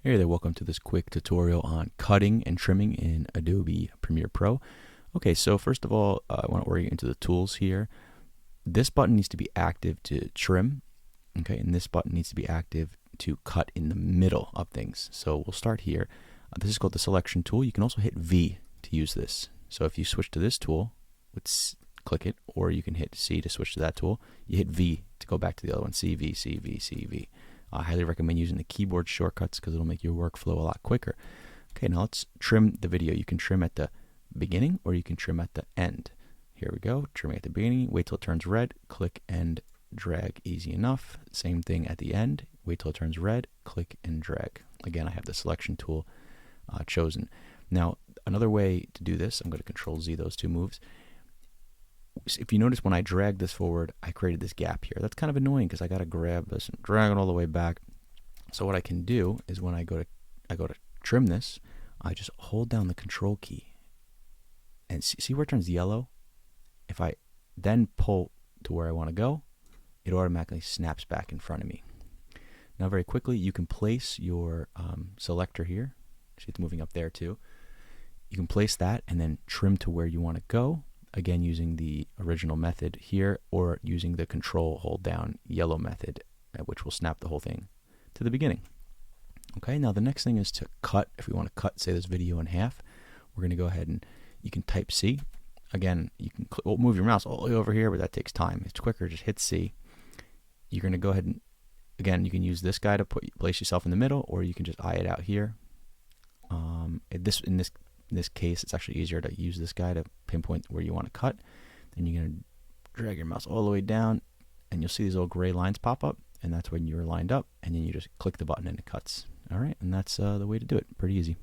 Hey there, welcome to this quick tutorial on cutting and trimming in Adobe Premiere Pro. Okay, so first of all, I want to orient you into the tools here. This button needs to be active to trim, okay, and this button needs to be active to cut in the middle of things. So we'll start here. This is called the selection tool. You can also hit V to use this. So if you switch to this tool, let's click it, or you can hit C to switch to that tool. You hit V to go back to the other one, C, V, C, V, C, V. I highly recommend using the keyboard shortcuts because it'll make your workflow a lot quicker. Okay, now let's trim the video. You can trim at the beginning or you can trim at the end. Here we go, trimming at the beginning, wait till it turns red, click and drag, easy enough. Same thing at the end, wait till it turns red, click and drag. Again, I have the selection tool chosen. Now, another way to do this, I'm going to Control Z those two moves. If you notice when I drag this forward, I created this gap here. That's kind of annoying because I got to grab this and drag it all the way back. So what I can do is when I go to trim this, I just hold down the Control key and see where it turns yellow? If I then pull to where I want to go, it automatically snaps back in front of me. Now very quickly, you can place your selector here. See it's moving up there too. You can place that and then trim to where you want to go. Again, using the original method here, or using the Control hold down yellow method, which will snap the whole thing to the beginning. Okay, now the next thing is to cut. If we want to cut, say, this video in half, we're going to go ahead and you can type C. Again, you can move your mouse all the way over here, but that takes time. It's quicker, just hit C. You're going to go ahead and, again, you can use this guy to place yourself in the middle, or you can just eye it out here. In this case, it's actually easier to use this guy to pinpoint where you want to cut. Then you're going to drag your mouse all the way down, and you'll see these little gray lines pop up, and that's when you're lined up, and then you just click the button and it cuts. All right, and that's the way to do it. Pretty easy.